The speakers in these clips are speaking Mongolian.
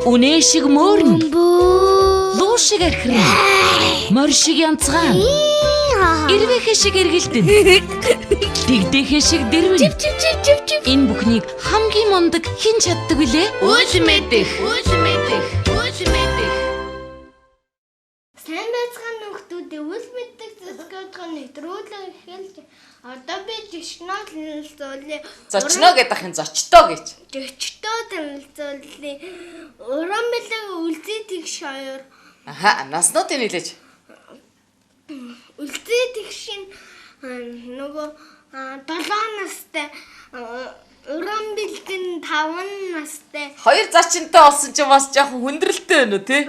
Үнэ шиг мөрн. Луу шиг архирна. Морь шиг янцгаан. Ирвэхэ шиг эргэлдэн. Дэгдэхэ шиг дэрвэн. Энэ бүхнийг хамгийн мундаг хэн чаддаг вүлээ? Үлмэдэх. Сайн байцгаана нөхдүүдээ үл мэддэг зөвлөгөөний нэвтрүүлэг эхэлж одоо би жишноо танилцуулъя. Зочноо гэдэг ахын зочтоо гэж. Жочтоо танилцуулъя. Уран бэлэг үлзий тэгш хоёр. Аха, наснуудыг нийлээж. Үлзий тэгшин нөгөө 7 настай уран бэлгэн 5 настай. Хоёр зочинтой олсон ч бас жоохон хүндрэлтэй байна уу тий?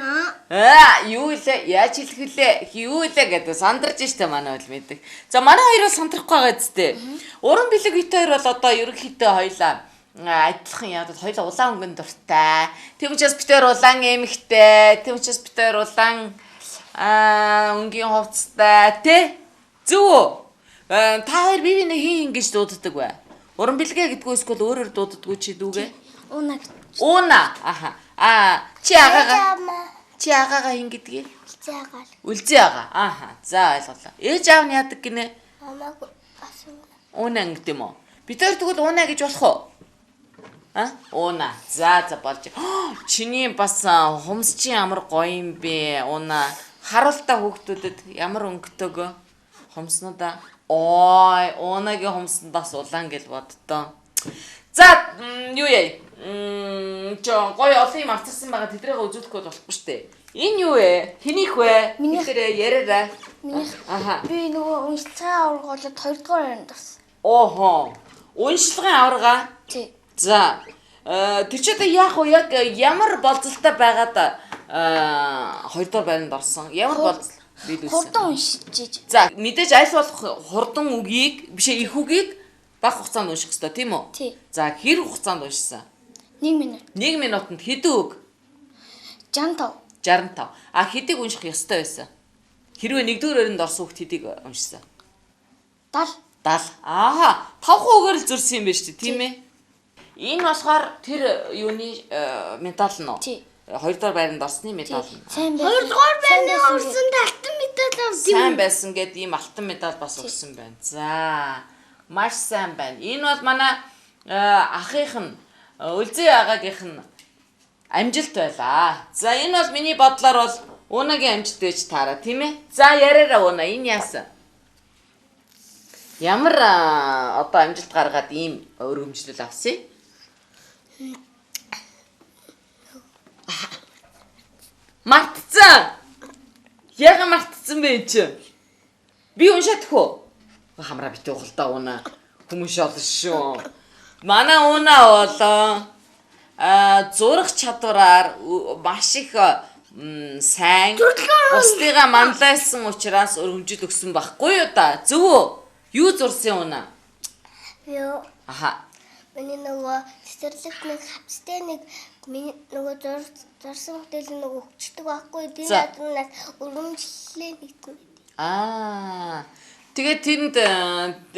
Юу илээ? Яаж хэлэх вүлээ? Юу илээ гэдэг сандарч штэ манай үл мэддэг. За манай хоёр бол сандрахгүй байгаа зү. Уран бэлэг хит хоёр бол одоо ерөнхийдөө хоёлаа адилхан яагаад хоёлаа улаан өнгөнд дуртай. Тэм учраас битээр улаан эмхтэй, тэм учраас битээр улаан өнгийн хувцастай тий? Зүг. Та хоёр бие биенээ хин ингэж дууддаг бай. Уран бэлгээ гэдгөө эсвэл өөрөөр дууддаггүй чи дүүгээ? Уна. Аха. Чи агаагаа хин гэдгийг? Үлзий агаа. Аха. За ойлголоо. Ээж аав нь яадаг гинэ? Уна гэдэг юм уу? Бид хоёр тэгвэл уна гэж болох уу? Уна. За болж. Чиний бас хумс чи ямар гоё юм бэ? Уна. Харуултаа хүүхдүүдэд ямар өнгөтэйгөө хумснуудаа. Ой, унагийн хумсандаас улаан гэж боддоо. За, юу яа? Гоё олон юм авчирсан байгаа тэдрээгээ үзүүлэх гээд болохгүй штэ. Энэ юу вэ? Хинийх вэ? Тэрээ яриараа. Аха. Би нөгөө уншлагын аварга болоод 2 дугаар байранд орсон. Оохоо. Уншлагын аварга? Тий. За. Тэр ч одоо яах вэ? Яг ямар болцолтой байгаад 2 дугаар байранд орсон? Ямар болцол? Хурдан уншиж. За, мэдээж аль болох хурдан үгийг, бишээ их үгийг бага хугацаанд унших хэрэгтэй, тийм үү? Тий. За, хэр хугацаанд уншсан? 1 минут. 1 минутанд хэдэн үг? 65. 65. Хэдийг унших ёстой байсан? Хэрвээ 1-р өрөнд орсон хүүхд хэдийг уншсан? 70. 70. 5 үгээр л зөрсөн юм байна шүү дээ, тийм ээ? Энэ болохоор тэр юуны медаль нь уу? Тий. 2 дугаар байранд орсны медаль нь. 2 дугаар байранд орсон алтан медаль авсан. Сайн байсан гэд ийм алтан медаль бас өгсөн байна. За, маш сайн байна. Энэ бол манай ахих нь Үлзий агаагийнх нь амжилт байлаа. За, энэ бол миний бодлоор бол унагийн амжилт байж таараа, тийм ээ? За, яриараа уна, энэ яасан? Ямар одоо амжилт гаргаад ийм өргөмжлөл авсан? Мартцсан. Яга мартцсан бэ чи? Би уншаадах уу? Хамраа битээ ухалдаа уна. Хүмүүс олон шүү. Манай уна болоо зурах чадвараар маш их сайн бусдыгаа манлайлсан учраас өргөмжил өгсөн байхгүй юу да? Зөв үү? Юу зурсан уна? Юу? Аха. Миний нөгөө цэцэрлэгт нэг хавцтай нэг миний нөгөө зурсан хөтөл нөгөө хүчдэг байхгүй тийм надаас өргөмжлөлээ нэгтэн. Тэгээд тэнд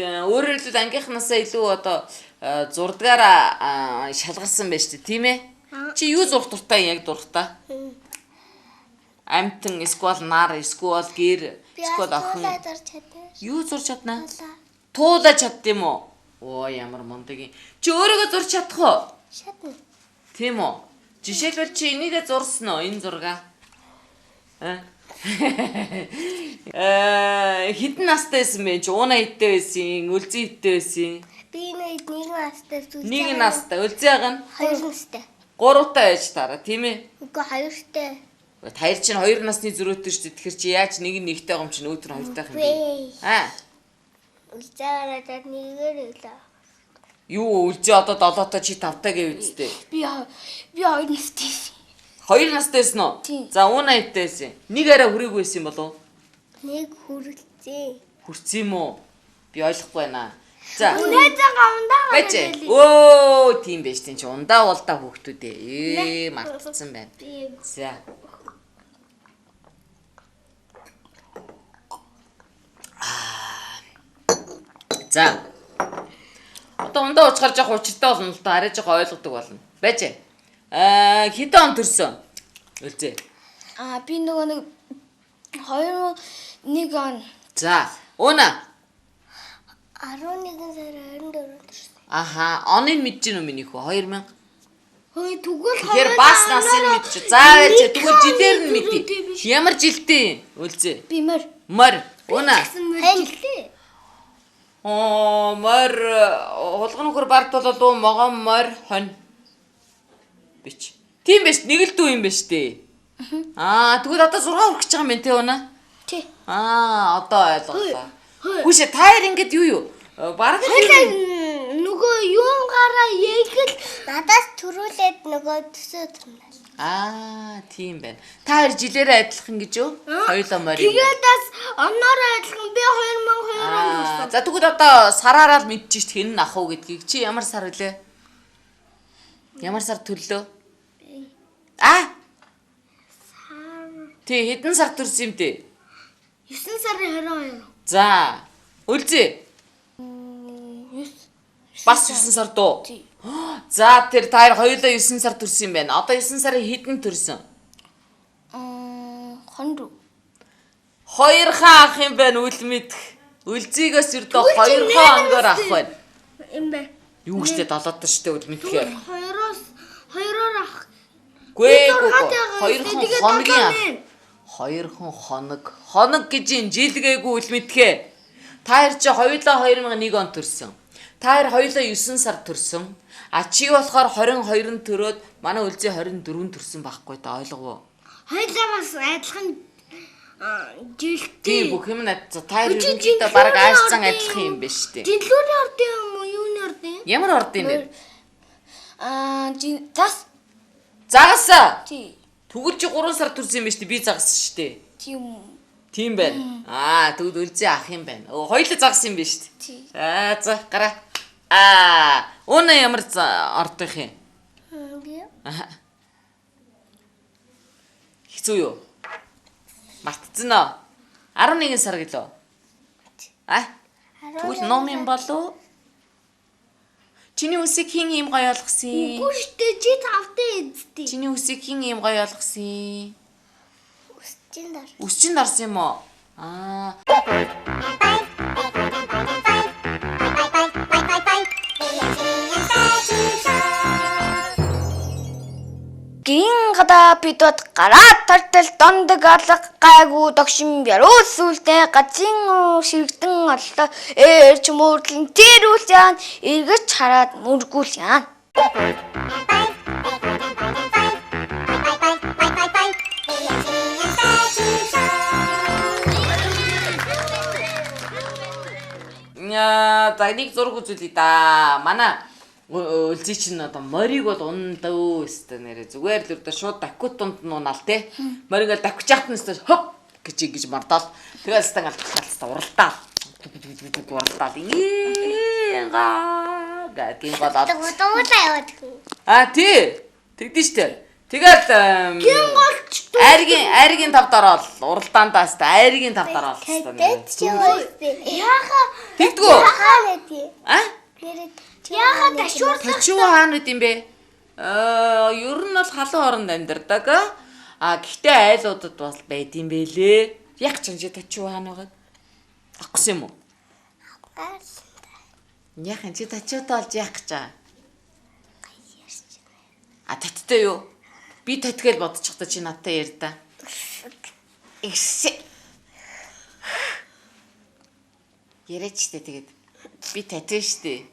өөрөөр хэлбэл ангийнхнаасаа илүү одоо зурдгаараа шалгарсан байж тээ тийм ээ? Чи юу зурх дуртай яг дурхтаа? Амтан эсвэл нар эсвэл гэр эсвэл охин. Юу зурч чаднаа? Туулаад чаддсан юм уу? Оо ямар мундаг юм. Чи өөрийгөө зурч чадах уу? Чадна. Тийм үү? Жишээлбэл чи энийгээ зурсан уу? Энэ зургаа. Хэдэн настай байсан бэ? Чи уна хэдтэй байсан? Үлзий хэдтэй байсан? Би нэг настай. 1 настай. Үлзий ага нь 2 настай. 3 таа байж таараа, тийм ээ? Үгүй 2-тай. Таяр чинь 2 насны зөрөөтэй шүү дээ. Тэгэхээр чи яаж нэг нь нэгтэй юм чинь өөдөр 2 тайх юм бэ? Үлзээгээр нэгээр үлээ. Юу үлзээ одоо 7-тоо чи 5-таа гэв үстэй. Би 2 настай. 2 настайсэн уу? За уна хэдтэйсэн? Нэг арай хүрээгүй байсан юм болов уу? Нэг хүрэлцээ. Хүрсэн юм уу? Би ойлгохгүй байна. За. Унаадан гавндаа байж. Өө, тийм байж тийм чи ундаа болдоо хүүхдүүдээ. Мартцсан байна. За. За. Одоо ундаа уучгаар жоох учиртай болно л доо арай жоох ойлгодог болно. Байж. Хэдэн он төрсөн? Үлзээ. Би нөгөө нэг 2001 он. За, Уна. 11 сарын 24-нд төрсөн. Аха, оныг мэдэж гэнэ үү миний хүү? 2000. Хөөе тэгвэл Тэгэхээр бас насыг мэдчих. За яач тэгвэл жилээр нь мэдээ. Ямар жилдээ? Үлзээ. Би мөр. Мор. Уна. Жилдээ. Мор хулган нөхөр барт болоо могон мор хонь. Бич. Тийм биш, нэг л дүү юм биш дээ. Тэгвэл одоо 6 хүрэх гэж байгаа юм байна те Уна. Тий. Одоо ойлголоо. Хүшээ таяр ингээд юу? Бараг нөгөө юун гараа яэгэл надаас төрүүлээд нөгөө төсөө төрнө. Тийм байна. Та хоёр жилээрээ адилхан гэж юу? Хоёулаа морь. Тэгээд бас оноор адилхан би 2002 онд төрсөн. За тэгвэл одоо сараараа л мэдчихэж хэн ах уу гэдгийг. Чи ямар сар вүлээ? Ямар сар төрлөө? Тий, хэдэн сар төрсөн юм бэ? 9 сарын 22. За, үлзээ. Бас 9 сар дуу. За, тэр та хоёулаа 9 сар төрсөн юм байна. Одоо 9 сарын хэдэн төрсөн? 24. Хоёрхан ах юм байна үл мэдэх. Үлзийгээс өрдөө хоёрхан ангоор ах байна. Юм бэ. Юу гэжтэй 70-аад штэ үл мэдхээр. Хоёроор ах. Хоёрхан хоногийн ах. Хоёрхан хоног. Хоног гэж юм жилгээгүй үл мэдхээ. Та хоёр чи хоёулаа 2001 он төрсөн. Та хоёр хоёулаа 9 сар төрсөн. Чи болохоор 22-нд төрөөд манай үлзий 24-нд төрсөн байхгүй та ойлгов уу? Хоёулаа бас адилхан жилтэй. Тийм бүх юм та хоёр ерөнхийдөө бараг аашцан адилхан юм байна шүү дээ. Жилүүний ордын юм уу? Юуны ордын? Ямар ордын бэ? Тас. Загасаа. Тий. Тэгвэл чи 3 сар төрсөн юм байна шүү дээ. Би загасан шүү дээ. Тийм. Тийм байна. Тэгвэл үлзий ах юм байна. Хоёулаа загсан юм байна шүү дээ. Тий. За гараа. Уна ямар ордох юм? Би. Хэцүү юу? Мартцсан уу? 11 сар гэлөө. Тэгвэл ном юм болов? Чиний үсийг хин ийм гоё олгосон? Үгүй штэ чи тавтай эзтэй. Чиний үсийг хин ийм гоё олгосон? Үсчин дар. Үсчин дарсан юм уу? Гин гадаа бидод гараа тартал дондог алга гайгүй догшин бяруу сүлдээ гацин ширэгдэн оллоо ээрч муурлан тэрүүл яан эргэж хараад мөргүүл яан. За нэг зураг үзүүлээ да. Манай үлзий чинь одоо морийг бол ундаа өстө нэрэ зүгээр л өрдө шууд дакут дунд нунаал те. Морийг дакуч яхад нь өстө хоп гэж мартаал. Тэгээд стан алцтай уралдаал. Уралдаал. Гин болоод. Дуудаа яваад. Тий. Тэгдэж штэ. Тэгээд Гин голч айргийн тав дараал уралдаандаас та айргийн тав дараал хэвчээ. Яаха тэгдгүү. Яагаад ташуурлах? Тачуу хаана гэдэм бэ? Ер нь бол халуун оронд амьдардаг. Гэхдээ айлуудад бол байдсан бэлээ. Яг ч анжи тачуу хаана байгаад? Авахгүй юм уу? Яг анжи тачуутай болж яах гэж байгаа? Таттай юу? Би татгээл бодчих та чи надтай яар да. Яриач тэ тэгээд би татвэ штэ.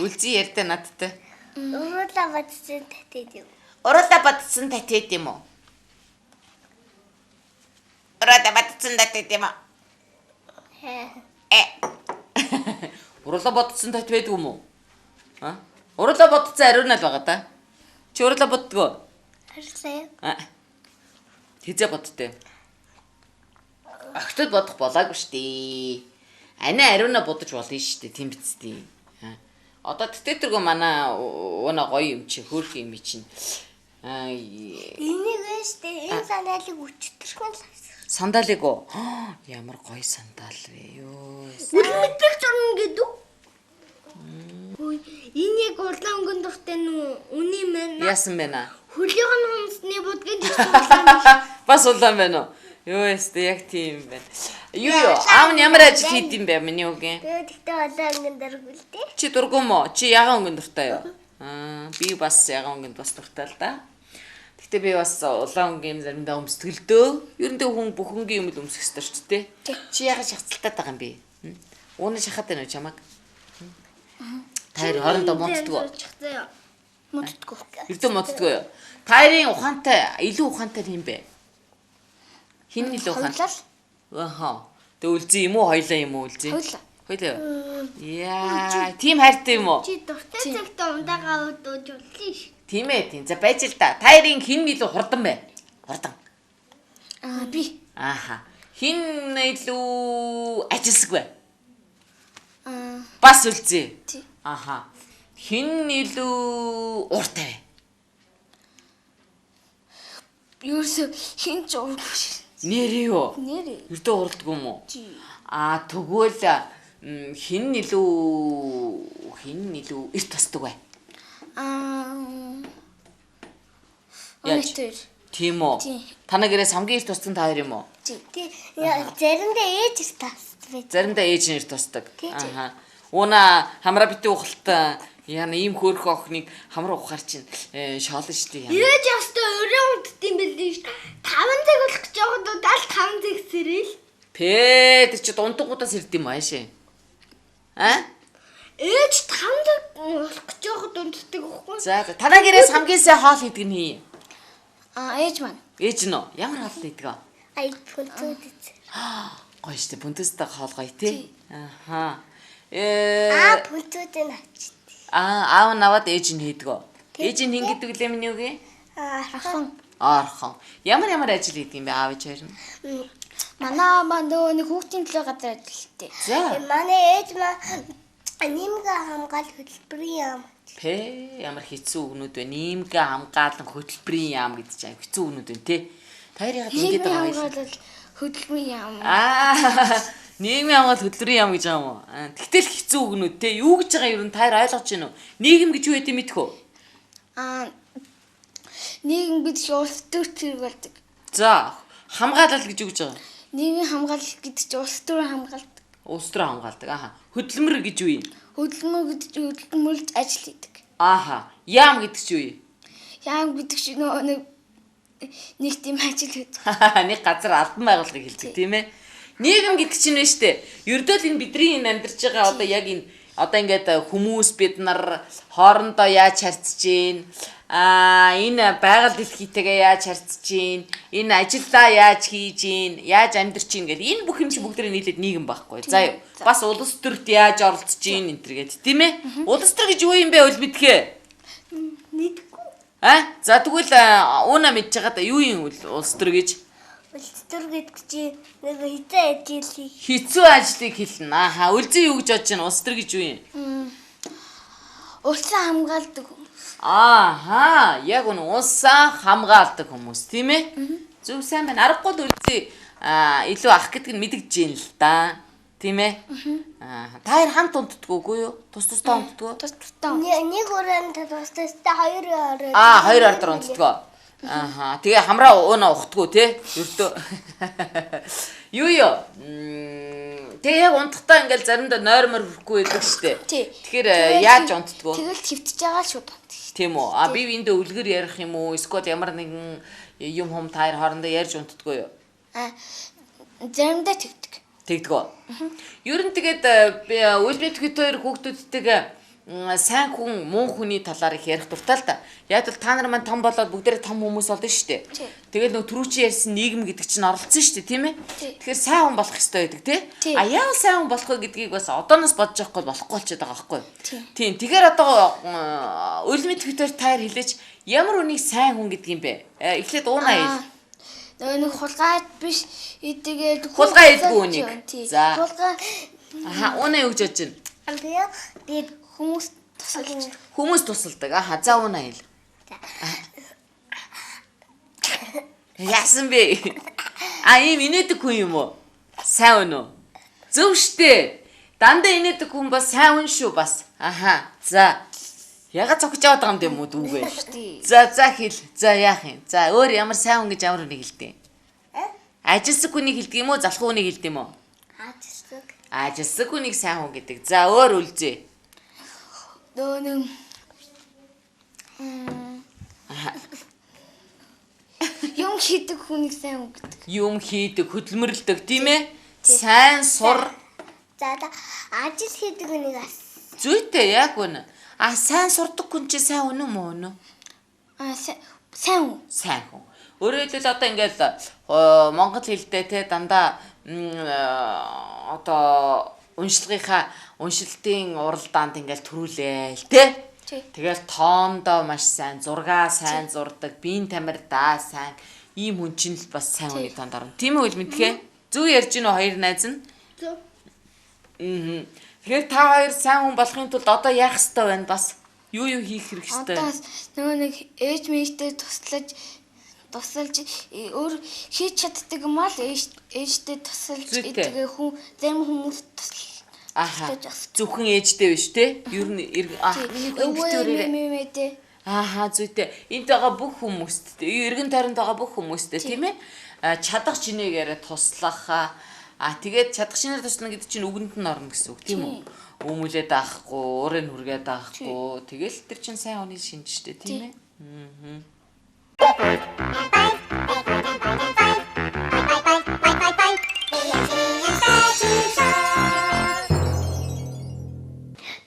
Үлзий ярьдаа надтай. Уруула батсан татээд юм. Уруула батсан татээд юм уу? Уруула батсан татээд юм уу? Уруула батсан татвэдэг юм уу? Уруула батсан ариунал байгаа да. Чи уруула боддгоо? Харсаа. Хизээ бодтой. Огтод бодох болоогүй штэ. Ани ариуна бодож болно штэ тийм биз дээ. Одоо тэтэргөө манай өнө гоё юм чи хөөх юм чинь. Энийг штэ энэ сандалыг өчтөрхөн л. Сандалыг уу? Ямар гоё сандал вэ ёо. Үлмэдэг зурна гэдэг үү? Энэ яг улаан өнгөн дуртай нү үний мэн. Яасан бэ наа? Хөлөөгн хүнсний будгийн дуртай. Бас улаан байна уу? Юу ястэ яг тийм байна. Юу аав нь ямар ажил хийд юм бэ миний үгийн? Тэгтээ улаан өнгөн дургүй л дээ. Чи дургүй мó? Чи ягаан өнгөнд дуртай юу? Би бас ягаан өнгөнд бас дуртай л да. Гэтэ би бас улаан өнгө юм заримдаа өмсдөлдөө. Ерөндөө хүн бүхэнгийн юм л өмсөх ёстой ч тий. Чи ягаад шахацлалтаад байгаа юм бэ? Ууна шахаад байна уу чамаг? Тайр хоорондоо мууддгүй. Мууддгүй. Ирдөө мууддгүй юу? Тайрын ухаантай, илүү ухаантай юм бэ? Хин илүү ухаантай? Аха. Тэг үлзий юм уу, хоёлаа юм уу үлзий? Хоёлаа. Яа, тийм хайртай юм уу? Чи дуртай цагт ундагаа удууж болно ш. Тийм ээ, тийм. За байж л та. Тайрын хин илүү хурдан бай. Хурдан. Би. Аха. Хин илүү ажилсаг бай. Бас үлзий. Аха. Хин илүү ууртай бай. Юусе хин ч уургүй ш. Нэрээ юу? Нэрээ. Ердөө уралдгүй юм уу? Тэгвэл хин илүү эрт тасдаг бай. Яаж? Тийм үү? Танаа гэрээс хамгийн эрт туссан та хоёр юм уу? Тий. Заримдаа ээж тасдаг. Заримдаа ээж нь эрт тусдаг. Аха. Уна хамраа битүү ухалт яна ийм хөөрхөн охиныг хамраа ухаар чинь шоолно штий яна. Ээж ястай өрөө унтд юм бэлээ ш. 5 цаг болох гэж байгаа 75 цаг сэрэл. Тэр чи дундгуудаас ирд юм аашаа. Ээж 5 цаг болох гэж байгаа дунддаг байхгүй. За танаа гэрээс хамгийн сайн хоол хийдэг нь хий. Ээж маань. Ээж нь үү? Ямар хоол хийдэг вэ? Бүнтүүд. Гоё штэ бүнтэстэй хоол гоё тий. Аха. Бүнтүүд нь авчид. Аав наваад ээж нь хийдэг. Ээж нь хин гэдэг лээ миний үгүй? Орхон. Ямар ажил хийдэг юм бэ аав ээж хоёр нь? Манай нөгөө нэг хүүхдийн төлөө газар ажилладаг. За. Манай ээж маань нэмгээ хамгаалах хөтөлбөрийн яам. Ямар хэцүү өгнүүд вэ? Нэмгээ хамгаалан хөтөлбөрийн яам гэдэг чинь хэцүү өгнүүд вэ те? Таяр ягаад ингэж байгаа юм? Хөтөлбөрийн яам. Нийгмийн хамгаалалт хөтөлбөрийн яам гэж байгаа юм уу? Тэгтэл хэцүү өгнүүд те. Юу гэж байгаа юм таяр ойлгож байна уу? Нийгэм гэж юу гэдэг мэдэх үү? Нийгэм гэдэг чинь улс төр зэрэг болдог. За, хамгаалал гэж юу гэж байгаа? Нийгмийн хамгаалалт гэдэг чинь улс төр хамгаалдаг. Улс төр хамгаалдаг. Аха. Хөдөлмөр гэж юу юм? Хөдөлмөр гэдэг чинь хөдөлмөрлж ажил хийдэг. Аха. Яам гэдэг чинь юу юм? Яам гэдэг чинь нөгөө нэг тийм ажил хийдэг. Нэг газар албан байгууллагыг хэлдэг тийм ээ. Нийгэм гэдэг чинь вэ штэ. Ердөө л энэ бидний энэ амьдарч байгаа одоо яг энэ одоо ингээд хүмүүс бид нар хоорондоо яаж харьцаж гин энэ байгаль дэлхийтэйгээ яаж харьцаж гин энэ ажиллаа яаж хийж гин яаж амьдарч гин гэдэг энэ бүх юм чи бүгдээ нийлээд нийгэм байхгүй. За юу. Бас улс төрт яаж оролцож гин энэ төр гэдэг тийм ээ. Улс төр гэж юу юм бэ бол мэдхээ. Мэдгүй. За тэгвэл ууна мэдж байгаа да юу юм улс төр гэж? Улс төр гэдэг чинь нэг хэцүү ажил хийх. Хэцүү ажлыг хэлнэ. Аха, үлзий юу гэж бодож байна? Улс төр гэж юу юм? Улсаа хамгаалдаг хүмүүс. Аха, яг үнэ улсаа хамгаалдаг хүмүүс, тийм ээ? Зөв сайн байна. Аргагүй л үлзий илүү ах гэдэг нь мэдэгдэж байна л да. Тийм ээ? Та хоёр хамт унтдаг үгүй юу? Тус тустай унтдаг уу? Тус тустай. Нэг өрөөнд тус тустай хоёр өрөө. Хоёр ордор унтдаг. Аха. Тэгээ хамраа ууна ухтгүү те. Ердөө. Юу. Тэгээ яг унтахтаа ингээл заримдаа нойрмор хүрхгүй байдаг штэ. Тэгэхээр яаж унтдгүү? Тэгэл хөвтөж байгаа шууд унтдаг. Тийм үү. Би эндээ үлгэр ярих юм уу? Эсвэл ямар нэгэн юм таар хоорондоо ярьж унтдгүү юу? Заримдаа тэгдэг үү? Ер нь тэгээд үлбэт хэд хоёр хүүхдүүдтэйгээ сайн хүн муу хүний талаар их ярих дуртай л да. Яг л та нар маань том болоод бүгдээрээ том хүмүүс болдсон шүү дээ. Тэгээд нөө түрүүчийн ярьсан нийгэм гэдэг чинь оролцсон шүү дээ, тийм ээ? Тэгэхээр сайн хүн болох хэрэгтэй байдаг, тий? Яавал сайн хүн болох вэ гэдгийг бас одооноос бодож явахгүй болохгүй болчиход байгаа байхгүй юу? Тийм. Тэгэхээр одоо үлмэт хөтөр тайр хэлээч ямар үнийг сайн хүн гэдэг юм бэ? Эхлээд уунаа хэл. Нэг хулгай биш идэгээд хулгай хэлгүй үнийг. За. Хулгай. Уунаа юу гэж бодож байна? Тэгээд Хүмүүс тусалдаг. Аха, за уунаа хэл. Яасан бэ? Ийм инээдэг хүн юм уу? Сайн үнэ үү? Зөв штэ. Дандаа инээдэг хүн бас сайн хүн шүү бас. Аха. За. Ягаад цогж аваад байгаа юм бэ дүүгээ? За хэл. За яах юм? За өөр ямар сайн хүн гэж ямар үнийг хэлдэг юм? Ажилсаг хүнийг хэлдэг юм уу? Залхуу хүнийг хэлдэг юм уу? Ажилсаг. Ажилсаг хүнийг сайн хүн гэдэг. За өөр үлзээ. Нөө юм хийдэг хүнийг сайн хүн гэдэг. Юм хийдэг, хөдөлмөрлөдөг тийм ээ? Сайн сур. За ажил хийдэг хүнийг Зүйтэй яг үнэ. Сайн сурдаг хүн чи сайн үнэ мөн үнэ? сайн хүн. Сайн хүн. Өөрөөр хэлбэл одоо ингээд монгол хэлдээ те дандаа одоо уншилтын уралдаанд ингээд төрүүлээл те. Тэгэл тоондоо маш сайн, зургаа сайн зурдаг, биеийн тамирдаа сайн. Ийм хүн чинь л бас сайн хүний танд орно. Тийм үү мэдхээ? Зүг ярьж гинөө хоёр найз нь? Зүг. Тэгэхээр та хоёр сайн хүн болохын тулд одоо яах ёстой байна бас? Юу хийх хэрэг ёстой? Одоо нөгөө нэг ээж мэйтэй тусалж өөр хийж чаддаг юм аа ээжтэй тусалж идэг хүн зарим хүмүүс тусалж зөвхөн ээжтэй биш те? Ер нь өвөө зүйтэй. Энд байгаа бүх хүмүүст эргэн тойронд байгаа бүх хүмүүстээ тийм ээ? Чадах чинээгээр туслах тэгээд чадах шинээр туслана гэдэг чинь үгэнд нь орно гэсэн үг тийм үү? Өмүүлээд авахгүй, уурыг хүргээд авахгүй. Тэгэл тэр чинь сайн хүний шинж штэ тийм ээ?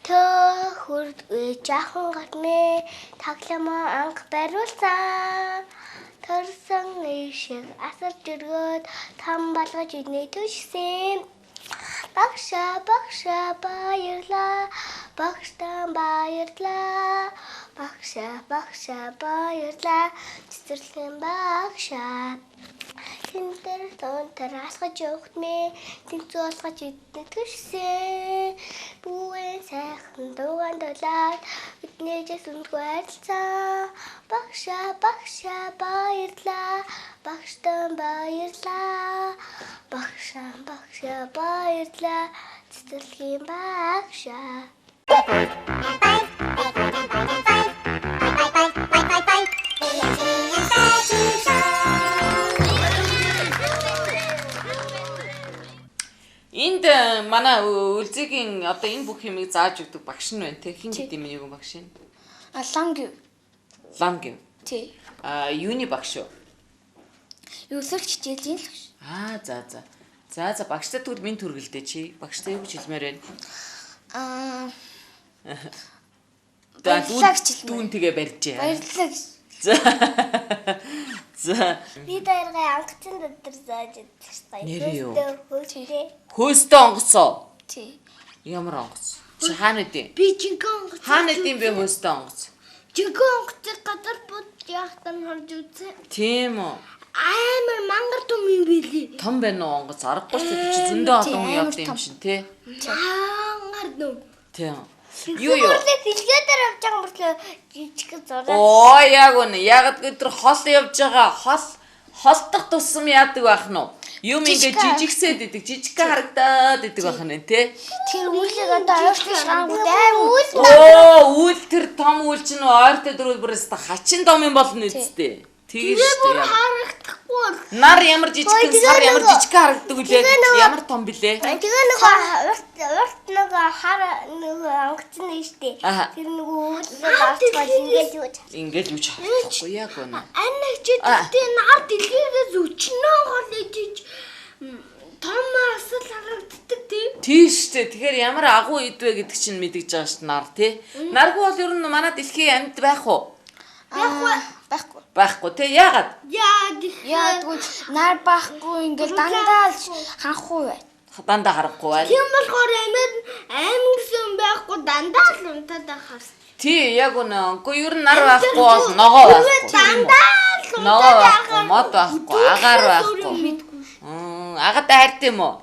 Төхөрд жаахан гатмэ таглама анх бариулсан. Төрсөн ишиг асарч өргөд там болгож идний төшсөн. Багша баярлаа. Багштан баярлаа. Багша баярлаа. Цэцэрлэгийн багша. Тэнтэр тонтер асгаж өгтмэ. Тэнцүү олгож идний төшсөн. Бүэн сайхан дугаан дулаад бидний жис үндгүй харилцаа. Багша баярлаа. Багштан баярлаа. Багша баярлаа. Цэцэрлэгийн багша. Энд манай үлзигийн одоо энэ бүх юмыг зааж өгдөг багш нь байна те. Хин гэдэг юм нэг багш нь? Ланг. Тий. Юуны багш юу? Юусэлч хичээлийн л багш. За багштай тэгвэл минь төргөлдөө чи. Багштай юу гэж хэлмээр байна? Дүүн тэгээ барьжээ. Баярлалаа гэж. За. Би дээргээ онгоцон дотор зааж идчихсэн. Хөөстөө онгоцоо. Тий. Ямар онгоц? Чи хаана идэв? Би жинхэнэ онгоц. Хаана идэв бэ хөөстөө онгоц? Жинхэнэ онгоцыг гадар бод яахтан харж үзсэн. Тийм үү. Амар мангар том юм билий. Том байна уу онгоц? Аргагүй ч чи зөндөө олон хүн явдаг юм шин тий. Мангар том. Тийм. Юу дэлгээрээр авч байгаа мөртлөө жижиг зураг. Оо яг үнэ. Яг өдөр хол явж байгаа. Холдох тусам яадаг байх нь уу? Юм ингээ жижигсээд идэг. Жижиг харагдаад идэг байх нь тий. Тэр үлийг одоо ойртож гангууд үйл. Үйл тэр том үйл чинь ойртой дөрөв бүрээс хачин том юм болно үсттэй. Тэгэж шүү дээ. Харагдахгүй. Нар ямар жижигхэн сар ямар жижигхэн харагддаг үлээ. Ямар том блэ? Тэгээ урт онгоц нь штэ. Тэр ингээд юу ч харахгүй яг үнэ. Анна чидтэй нар дэлгээс өчнөө гол ижиж том асал харагддаг тий. Тийш дээ. Тэгэхээр ямар агуу идвэ гэдэг чинь мэдэж байгаа шүү нар тий. Наргүй бол ер нь манай дэлхийн амьд байх уу? Байхгүй тий. Яагаад? Яаггүй нар байхгүй ингээд дандаа ханхгүй бай. Дандаа харахгүй бай. Тийм болохоор амирсан байхгүй дандаа л унтаад байхаас. Тий, яг үнэ. Үгүй ер нь нар байхгүй бол ногоо байхгүй. Дандаа л унтаад байхгүй, мод байхгүй, агаар байхгүй. Агаатай хайртай юм уу?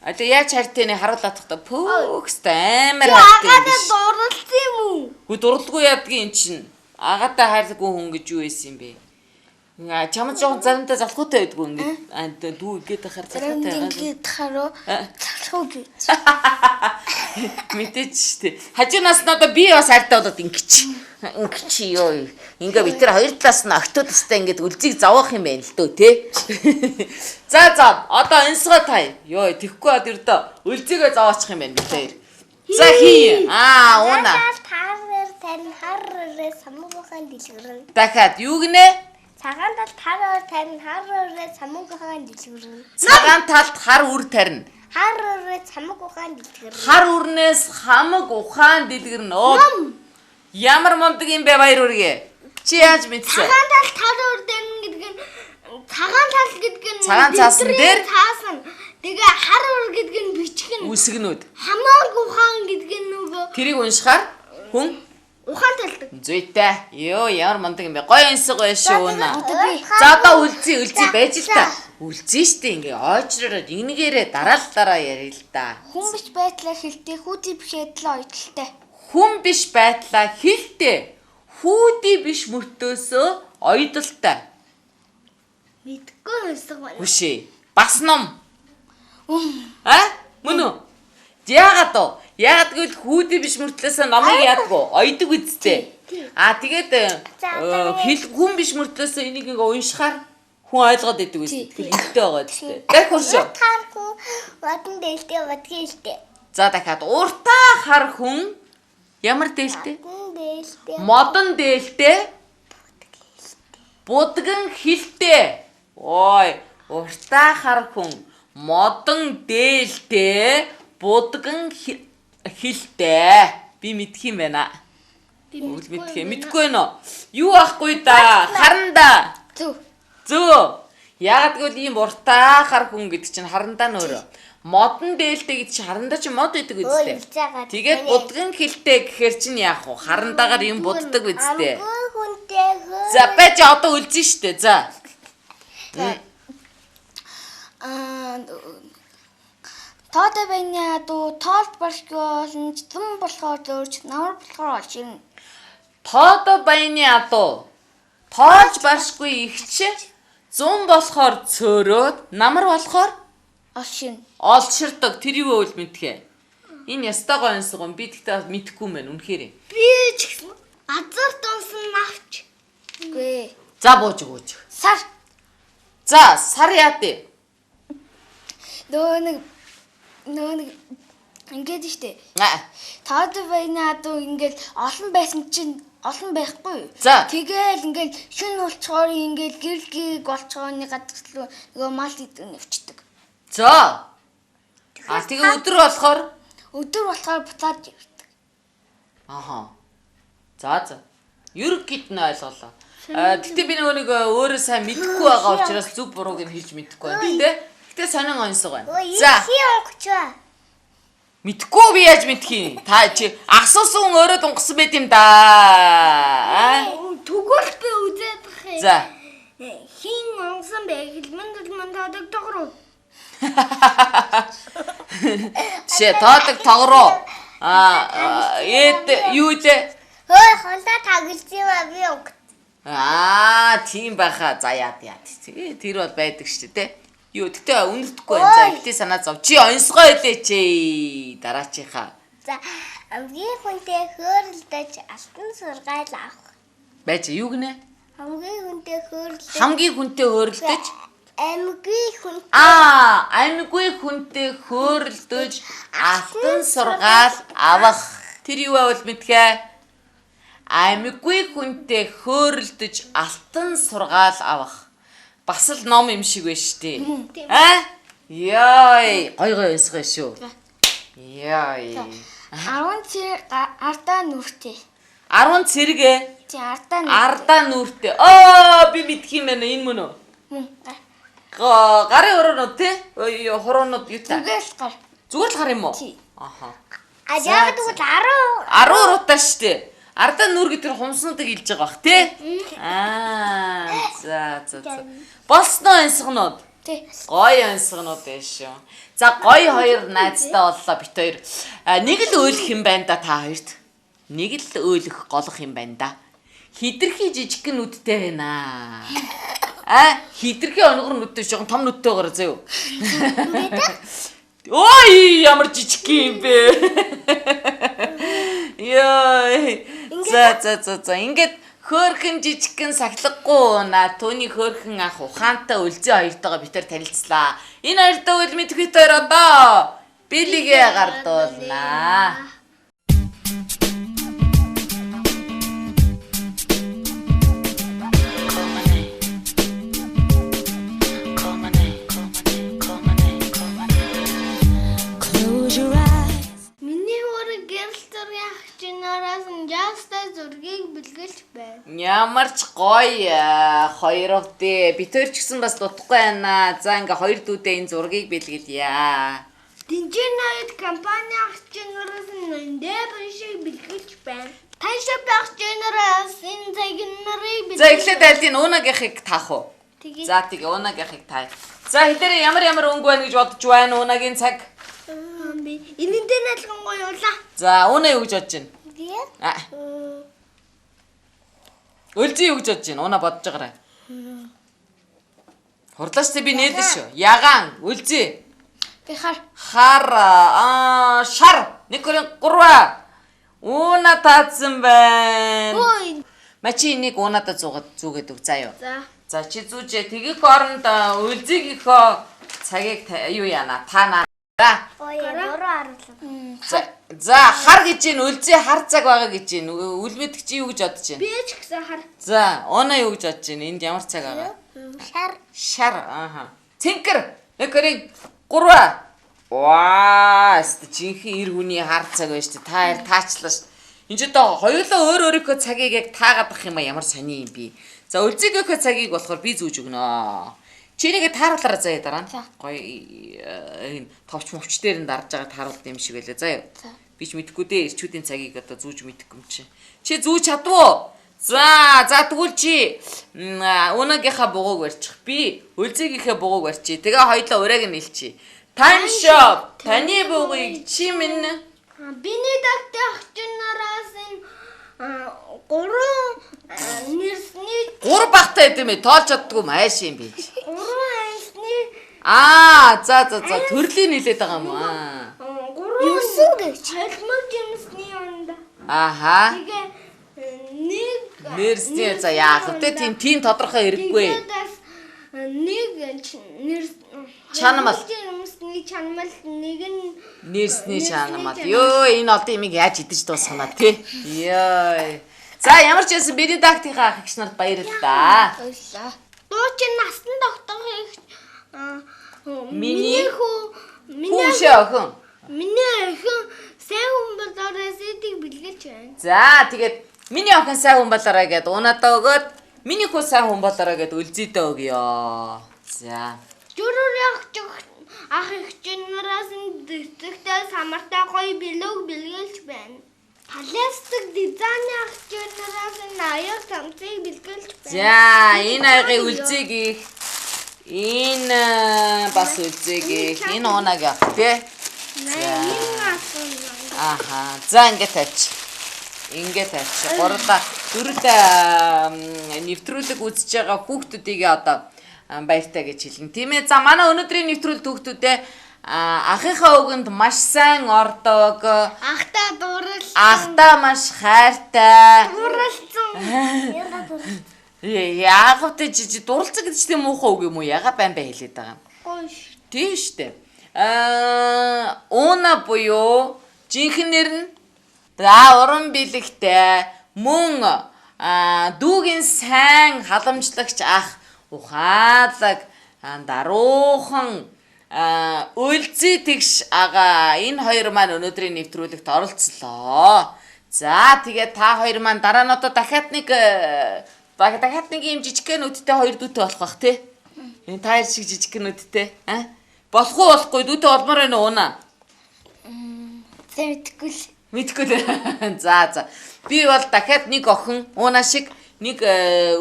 Одоо яаж хайртай нэ харуулаад тахта пөөхстэй амар хайртай. Агаатай дурлалсан юм уу? Хүү дурлалгүй ядгийн эн чинь. Агаатай хайрлаггүй хүн гэж юу байсан юм бэ? Чамд жоохон заримдаа залхуутай байдгүй ингээд дүү игээд ахаар залхуутай байгаа. Ингээд хараа залхуу гэж. Мэдээч штэ. Хажуунаас нь одоо би бас ардаа болоод ингэч ёо. Ингээ бид тэр хоёр талаас нь октод өстэй ингээд үлзийг зовоох юм байна л дөө те. За одоо энсгой тай. Ёо тэгхгүй бод өрдөө үлзийгээ зовоочих юм байна бид хоёр. За хий. Уна. Тань харрээ самуугахан дэлгэрэн. Дахиад юу гинэ? Цагаан талд хар тарин харрээ самуугахан дэлгэрэн. Цагаан талд хар үр тарина. Харрээ самууг ухаан дэлгэрэн. Хар үрнээс хамаг ухаан дэлгэрнэ. Ямар мундаг юм бэ баяр үргээ. Чи яаж мэдсэн? Цагаан талд хар үр тарин гэдэг нь цагаан тал гэдэг нь цагаан цаасан дээр цаасан. Тэгээ хар үр гэдэг нь бичгэн. үсгнүүд. Хамаг ухаан гэдэг нь нөгөө Тэрийг уншихаар хүн ухаан талдаг. зүйтэй. Ёо ямар мундаг юм бэ. Гоё энсэг гоё шүү наа. За одоо үлзий байж л та. Үлзий штэ ингээ ойчророо нэгнэгээрээ дараа ярил л да. Хүн биш байдлаа хэлтэй, хүүдий биш байдлаа ойдлолтой. Хүн биш байдлаа хэлтэй. Хүүдий биш мөртөөсөө ойдолтой. Мэдгүй юмсаг байна. Хүшээ. Бас ном. Мөн үү? Яагаад вэ? Яагаад гэвэл хүүдий биш мөртлөөсөө номыг яадгүй ойдог үсттэй. Тэгээд хүн биш мөртлөөсөө энийг ингээ уншихаар хүн ойлгоод идэг үстэй. Хэлтэй байгаа үстэй. Гэх хуршоо. Харгүй модон дээлтэй бодгийн хэлтэй. За дахиад уртаа хар хүн ямар дээлтэй? Дээлтэй. Модон дээлтэй. Будган хилтэй. Ой, уртаа хар хүн модон дээлтэй. Будган хилтэй. Би мэдх юм байна. Мэдхгүй нөө. Юу ахгүй да? Харанда. Зөө. Яагаад гэвэл ийм уртаа хар хүн гэдэг чинь харандаа нөөрөө. Модон дээлтэй гэдэг чинь харандаа чинь мод байдаг үстэй. Тэгээд будган хилтэй гэхээр чинь яах вэ? Харандаагаар юм буддаг үстэй. За байж одоо үлзэн штэ. За. Тоотой байна дүү тоолт баршгүй болон зам болохоор зөөрч намар болохоор олшин. Тоодо баяны адуу тоолж баршгүй ихч зүүн болохоор цөөрөөд намар болохоор Олшин. олширдаг. Тэр юу вэ мэдхээ? Энэ ястагаа онсгон би тэгтээ мэдэхгүй юм байна үнэхээр. Би ч гэсэн азар донсон авч. Гүй. За бууж өгөөч. Сар. За сар яадэ. Нөө нэг ингээд штэ. Тоотой байна дүү ингээд олон байсан чинь олон байхгүй. Тэгэл ингээд шүн болцохоор ингээд гэрэлгийг болцохооны гадагшлуу нөгөө мал идэг нэвчдэг. За. Тэгээ өдөр болохоор буцаад ирдэг. За. Ерөг гэд нь ойлголоо. Гэтэ би нэг өөрөө сайн мэдэхгүй байгаа учраас зүг бурууг нь хэлж мэдэхгүй байна. Гэтэ сонин онсог байна. За. Мэдхгүй би яаж мэдхий? Та чи асуусан хүн өөрөө дунгасан байт юм да. Түгэл би үзээд бахи. За. Хин онсон бэ? Манд таадаг тогроо. Чи таадаг тогроо. Юу лээ? Хондоо тагласан ба би өгт. Тийм байхаа. За яад. Тэр бол байдаг шүү дээ, тэ. Юу тэгтээ үнэртэхгүй байна. За ихтэй санаа зов. Чи онсгой хэлээ чи. Дараачийнхаа. За хамгийн хүнтэй хөөрөлдөж алтан сургаал авах. Байж юу гинэ? Хамгийн хүнтэй хөөрөлдөж Амьгүй хүнтэй хөөрөлдөж алтан сургаал авах. Тэр юу байвал мэдхээ? Амьгүй хүнтэй хөөрөлдөж алтан сургаал авах. Бас л ном юм шиг байна штэ. Яй, гой өсгөө шүү. Яй. 10 цэрэг ардаа нүртэй. 10 цэрэгэ. Тий ардаа нүртэй. Би мэдх юм байна энэ мөн үү? Гарын хороонууд те? Хороонууд юу та? Зүгээр л гар юм уу? Тий. Яг тэгвэл 10 руутай штэ. Ардаа нүр гэдэг нь хумснуудыг илж байгаа бах тий? За. Болсноо энсгнууд. Тий. Гоё энсгнууд байна шүү. За гоё хоёр найзтай боллоо бит хоёр. Нэг л өөлөх юм байна да та хоёрт. Нэг л өөлөх голох юм байна да. Хидэрхий жижигхэн үдтэй байна. Хитрхи онгор нүдтэй жоохон том нүдтэй гараа заяа. Ой, ямар жижиг юм бэ? Яа. За. Ингээд хөөрхөн жижигхэн сахилгагүй наа түүний хөөрхөн ах ухаантай үлзий хоёртойгоо битэр танилцлаа. Энэ хоёртой үл мэд бит хоёр одоо билигээ гардуулнаа. Зургийг бэлгэлж байна. Ямар ч гоё хоёр овдээ бид хоёр ч гэсэн бас дутхгүй байна. За ингээ хоёр дүүдээ энэ зургийг бэлгэлье. Динжинайд компани агчнараас нэндээ бишиг бэлгэлж байна. Ташаа багчнараас энэ цагийн нарыг За эхлээд альдын уунагийнхыг таах уу? За тэгээ уунагийнхыг таа. За хитэрээ ямар өнгө байна гэж бодож байна uuнагийн цаг. Энэндээ наалган гоёлаа. За уунаа юу гэж бодож байна? Тэгээ. Үлзий юу гэж бодож байна? Уунаа бодож байгаарай. Хурлаач би нээлэн шүү. Ягаан, үлзий. Би хар. Шар. 1 2 3. Уунаа таацсан байна. Ой. Мачи энийг уунадаа зүүгээд өг заа юу. За. За чи зүүжээ. Тэгэх оронд үлзийгийнхөө цагийг юу яана? Таана. Ой, дөрөв аруулаа. За хар гэж энэ үлзий хар цаг байгаа гэж энэ үлмэдэг чи юу гэж бодож байна? Би ч гэсэн хар. За уунаа юу гэж бодож байна? Энд ямар цаг байгаа? Шар. Цэнкэр. 1 2 3. Ваа, жинхэнэ эр хүний хар цаг байна шүү дээ. Таачлаа шүү. Энд ч одоо хоёулаа өөрийнхөө цагийг яг таагаад ах юм а ямар сони юм би. За үлзийгийнхөө цагийг болохоор би зүүж өгнө. Чинийгээ тааруулаарай заяа дараа. Гоё энэ товч мовч дээр нь дарж байгаа тааруулт юм шиг байлаа заяа. Би ч мэдэхгүй дээ. Ирчүүдийн цагийг одоо зүүж мэдэхгүй юм чи. Чи зүүж чадвуу? За тэгвэл чи уунагийнхаа бугууг барьчих. Би үлзийгийнхээ бугууг барьчих. Тэгээ хоёулаа урайг нь нэлчих. Time shop. Таны бугыг чи минь Биний дагтай охчнараас энэ 3 нэрсний 3 багтай гэдэг юм ээ. Тоолж чаддгүй майш юм би. 3 ансны За төрлийн нилээд байгаа юм аа. 9 гэж. Холимог жимсний онда. Тэгээ Нэрсний за яах вэ? Тийм тодорхой хэрэггүй. Нэг Чанамал. жимсний чанамал нэг нь Нэрсний чанамал. Ёо энэ олон юмыг яаж идэж дуусгана тий. Ёо. За ямар ч байсан бидний дактийнхаа ах эгч нарт баярлалаа. Дуу чинь насан тогтоох их Миний миний охин. Миний охин сайн хүн болоороо сэдийг бэлгэлж байна. За тэгээд миний охин сайн хүн болоорой гэд унаадаа өгөөд миний хүү сайн хүн болоорой гэд үлзийдээ өгьё. За. Журуур ах эгч нараас нь дэвтэгтэй самартай гоё билүүг бэлгэлж байна. Пластик дизайны ах эгч нараас нь аяг самцыг бэлгэлж байна. За энэ аягийн үлзийг их энэ бас үлзийг их энэ унааг авах тий. За ингээд тавьчих. Гурлаа дөрүлээ нэвтрүүлэг үзэж байгаа хүүхдүүдийг одоо баяртай гэж хэлнэ. Тийм ээ. За манай өнөөдрийн нэвтрүүлэг хүүхдүүдээ ахынхаа үгэнд маш сайн ордог. Ахтаа маш хайртай. Яагаад ч дурлцаг гэж тийм муухай үг юм уу? Яга байн бай хэлээд байгаа юм. Тийм штэ. Уна буюу жинхэнээр нь уран билэгтэй мөн дүүгийн сайн халамжлагч ах ухаалаг даруухан үлзий тэгш ага энэ хоёр маань өнөөдрийн нэвтрүүлэгт оролцлоо. За тэгээд та хоёр маань дараа нь одоо дахиад нэг юм жижигхэн нүдтэй хоёр дүүтэй болох бах тий. Энэ таар шиг жижигхэн нүдтэй болох уу болохгүй дүүтэй олмоор байна уу наа? Мэдгүй л. За. Би бол дахиад нэг охин уунаа шиг нэг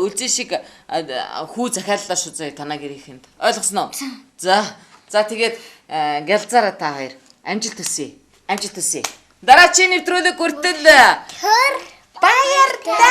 үлзий шиг хүү захиаллаа шүү заяа танаа гэрийнхэнд. Ойлгосноо? За тэгээд гэлзаараа та хоёр амжилт төсөө. Дараачийн нэвтрүүлэг хүртэл баяртай.